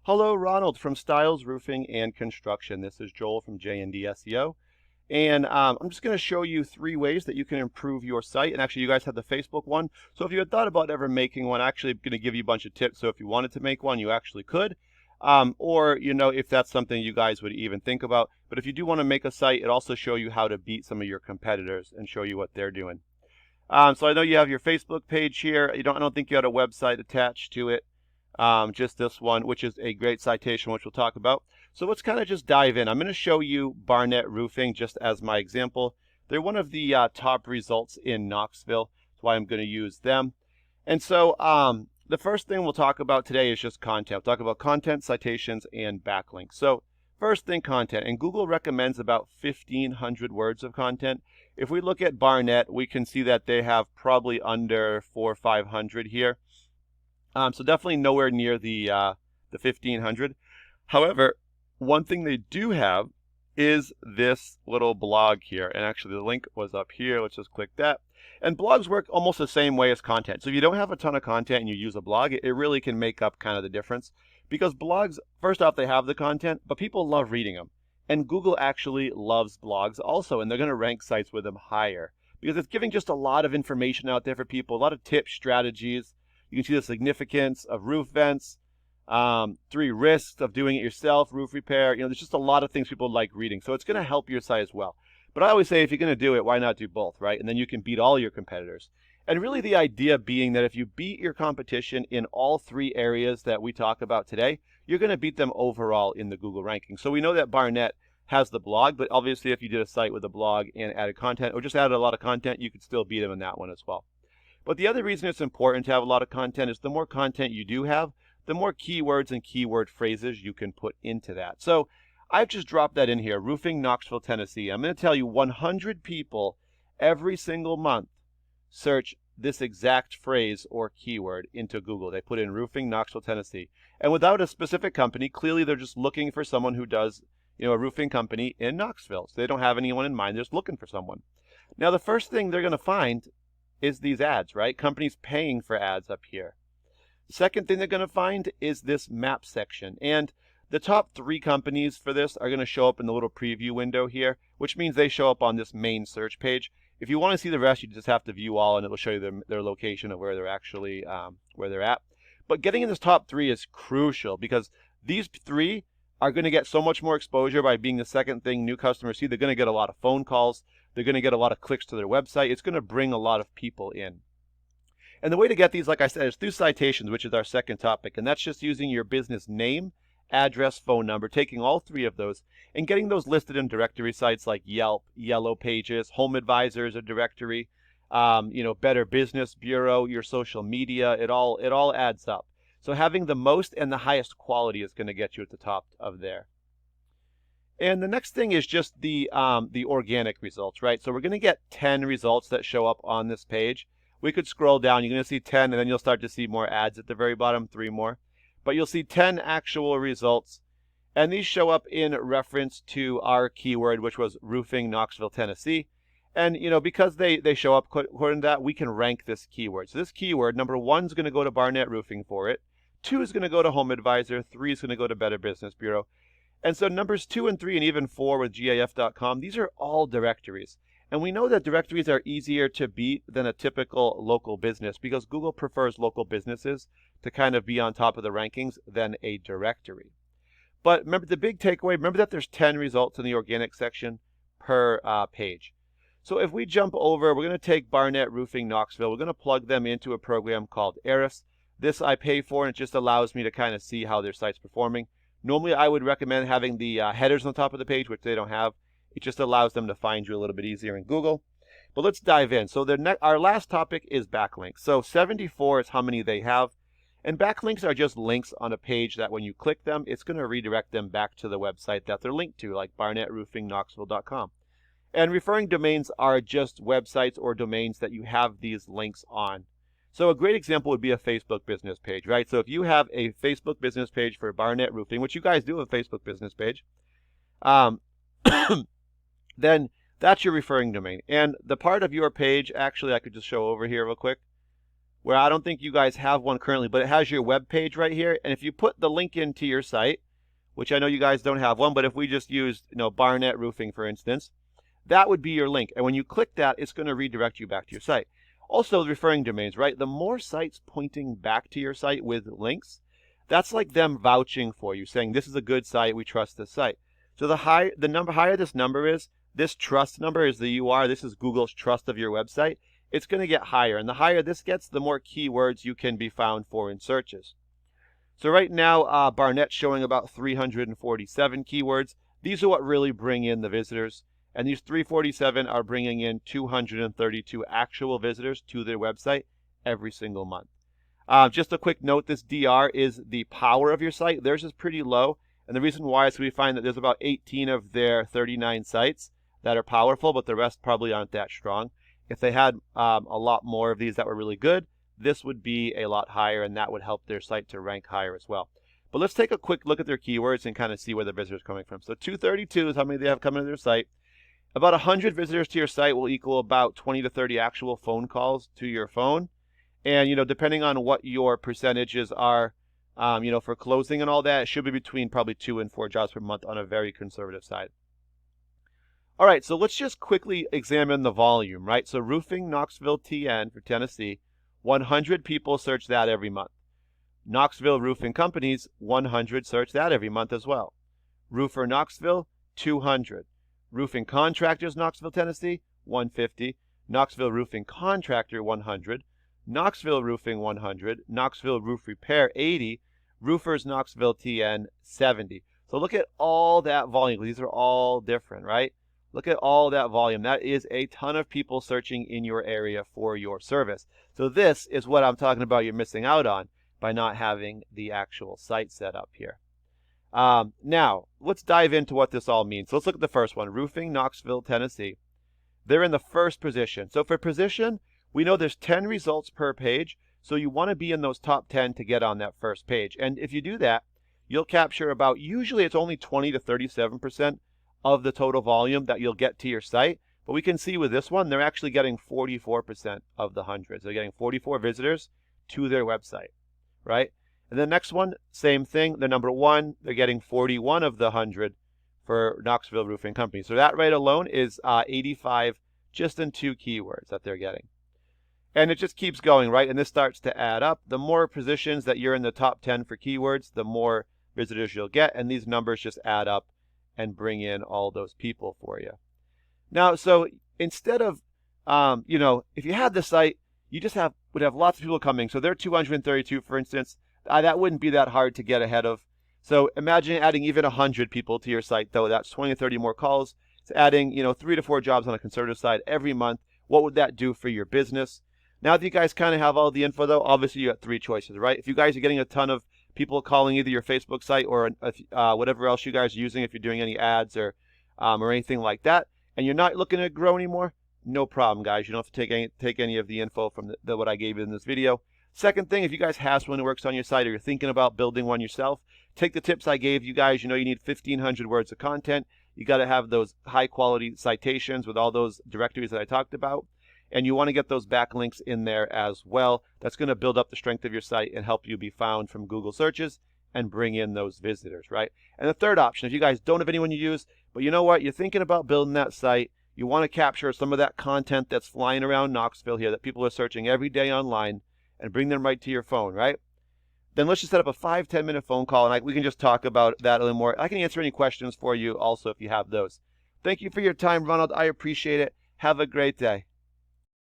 Hello, Ronald from Stiles Roofing and Construction. This is Joel from JND SEO. And I'm just going to show you 3 ways that you can improve your site. And actually, you guys have the Facebook one. So if you had thought about ever making one, I'm actually going to give you a bunch of tips. So if you wanted to make one, you actually could. Or, if that's something you guys would even think about. But if you do want to make a site, it also show you how to beat some of your competitors and show you what they're doing. So I know you have your Facebook page here. I don't think you had a website attached to it. Just this one, which is a great citation, which we'll talk about. So let's kind of just dive in. I'm going to show you Barnett Roofing just as my example. They're one of the top results in Knoxville. That's why I'm going to use them. And so the first thing we'll talk about today is just content. We'll talk about content, citations, and backlinks. So first thing, content. And Google recommends about 1,500 words of content. If we look at Barnett, we can see that they have probably under 400 or 500 here. So definitely nowhere near the 1,500. However, one thing they do have is this little blog here. And actually the link was up here. Let's just click that. And blogs work almost the same way as content. So if you don't have a ton of content and you use a blog, it really can make up kind of the difference. Because blogs, first off, they have the content, but people love reading them. And Google actually loves blogs also, and they're going to rank sites with them higher. Because it's giving just a lot of information out there for people, a lot of tips, strategies. You can see the significance of roof vents, 3 risks of doing it yourself, roof repair. There's just a lot of things people like reading. So it's going to help your site as well. But I always say if you're going to do it, why not do both, right? And then you can beat all your competitors. And really the idea being that if you beat your competition in all 3 areas that we talk about today, you're going to beat them overall in the Google ranking. So we know that Barnett has the blog, but obviously if you did a site with a blog and added content or just added a lot of content, you could still beat them in that one as well. But the other reason it's important to have a lot of content is the more content you do have, the more keywords and keyword phrases you can put into that. So I've just dropped that in here, roofing Knoxville, Tennessee. I'm going to tell you 100 people every single month search this exact phrase or keyword into Google. They put in roofing Knoxville, Tennessee. And without a specific company, clearly they're just looking for someone who does, a roofing company in Knoxville. So they don't have anyone in mind. They're just looking for someone. Now, the first thing they're going to find is these ads, right? Companies paying for ads up here. The second thing they're going to find is this map section. And the top 3 companies for this are going to show up in the little preview window here, which means they show up on this main search page. If you want to see the rest, you just have to view all, and it will show you their location of where they're actually where they're at. But getting in this top 3 is crucial because these 3 are going to get so much more exposure by being the second thing new customers see. They're going to get a lot of phone calls. They're going to get a lot of clicks to their website. It's going to bring a lot of people in. And the way to get these, like I said, is through citations, which is our second topic. And that's just using your business name, address, phone number, taking all 3 of those and getting those listed in directory sites like Yelp, Yellow Pages, Home Advisor is a directory, Better Business Bureau, your social media. It all adds up. So having the most and the highest quality is going to get you at the top of there. And the next thing is just the organic results, right? So we're going to get 10 results that show up on this page. We could scroll down. You're going to see 10, and then you'll start to see more ads at the very bottom, 3 more. But you'll see 10 actual results. And these show up in reference to our keyword, which was roofing Knoxville, Tennessee. And, because they show up according to that, we can rank this keyword. So this keyword, number 1 is going to go to Barnett Roofing for it. 2 is going to go to Home Advisor. 3 is going to go to Better Business Bureau. And so numbers 2 and 3 and even 4 with GAF.com, these are all directories. And we know that directories are easier to beat than a typical local business because Google prefers local businesses to kind of be on top of the rankings than a directory. But remember the big takeaway, remember that there's 10 results in the organic section per page. So if we jump over, we're going to take Barnett Roofing Knoxville. We're going to plug them into a program called Aris. This I pay for, and it just allows me to kind of see how their site's performing. Normally, I would recommend having the headers on top of the page, which they don't have. It just allows them to find you a little bit easier in Google. But let's dive in. So our last topic is backlinks. So 74 is how many they have. And backlinks are just links on a page that when you click them, it's going to redirect them back to the website that they're linked to, like barnettroofingnknoxville.com. And referring domains are just websites or domains that you have these links on. So a great example would be a Facebook business page, right? So if you have a Facebook business page for Barnett Roofing, which you guys do have a Facebook business page, then that's your referring domain. And the part of your page, actually, I could just show over here real quick, where I don't think you guys have one currently, but it has your web page right here. And if you put the link into your site, which I know you guys don't have one, but if we just used, Barnett Roofing, for instance, that would be your link. And when you click that, it's going to redirect you back to your site. Also, referring domains, right? The more sites pointing back to your site with links, that's like them vouching for you, saying this is a good site, we trust this site. So the higher this number is, this trust number is the UR, this is Google's trust of your website, it's going to get higher. And the higher this gets, the more keywords you can be found for in searches. So right now, Barnett's showing about 347 keywords. These are what really bring in the visitors. And these 347 are bringing in 232 actual visitors to their website every single month. Just a quick note, this DR is the power of your site. Theirs is pretty low. And the reason why is we find that there's about 18 of their 39 sites that are powerful, but the rest probably aren't that strong. If they had a lot more of these that were really good, this would be a lot higher, and that would help their site to rank higher as well. But let's take a quick look at their keywords and kind of see where the visitors are coming from. So 232 is how many they have coming to their site. About 100 visitors to your site will equal about 20 to 30 actual phone calls to your phone. And, depending on what your percentages are, for closing and all that, it should be between probably 2 and 4 jobs per month on a very conservative side. All right, so let's just quickly examine the volume, right? So roofing Knoxville TN for Tennessee, 100 people search that every month. Knoxville Roofing Companies, 100 search that every month as well. Roofer Knoxville, 200. Roofing Contractors Knoxville, Tennessee, 150. Knoxville Roofing Contractor, 100. Knoxville Roofing, 100. Knoxville Roof Repair, 80. Roofers Knoxville TN, 70. So look at all that volume. These are all different, right? Look at all that volume. That is a ton of people searching in your area for your service. So this is what I'm talking about you're missing out on by not having the actual site set up here. Now, let's dive into what this all means. So let's look at the first one, Roofing Knoxville, Tennessee. They're in the first position. So for position, we know there's 10 results per page. So you want to be in those top 10 to get on that first page. And if you do that, you'll capture about, usually it's only 20 to 37% of the total volume that you'll get to your site. But we can see with this one, they're actually getting 44% of the hundreds. They're getting 44 visitors to their website, right? And the next one, same thing. They're number one. They're getting 41 of the 100 for Knoxville Roofing Company. So that right alone is 85 just in 2 keywords that they're getting. And it just keeps going, right? And this starts to add up. The more positions that you're in the top 10 for keywords, the more visitors you'll get. And these numbers just add up and bring in all those people for you. Now, so instead of, if you had the site, you just would have lots of people coming. So they're 232, for instance. That wouldn't be that hard to get ahead of. So imagine adding even 100 people to your site, though. That's 20 to 30 more calls. It's adding, 3 to 4 jobs on a conservative side every month. What would that do for your business? Now that you guys kind of have all the info, though, obviously you got 3 choices, right? If you guys are getting a ton of people calling either your Facebook site or whatever else you guys are using, if you're doing any ads or anything like that, and you're not looking to grow anymore, no problem, guys. You don't have to take any of the info from what I gave you in this video. Second thing, if you guys have someone who works on your site or you're thinking about building one yourself, take the tips I gave you guys. You need 1,500 words of content. You got to have those high quality citations with all those directories that I talked about. And you want to get those backlinks in there as well. That's going to build up the strength of your site and help you be found from Google searches and bring in those visitors, right? And the third option, if you guys don't have anyone you use, but you know what, you're thinking about building that site, you want to capture some of that content that's flying around Knoxville here that people are searching every day online and bring them right to your phone, right? Then let's just set up a 5-10 minute phone call and we can just talk about that a little more. I can answer any questions for you also if you have those. Thank you for your time, Ronald. I appreciate it. Have a great day.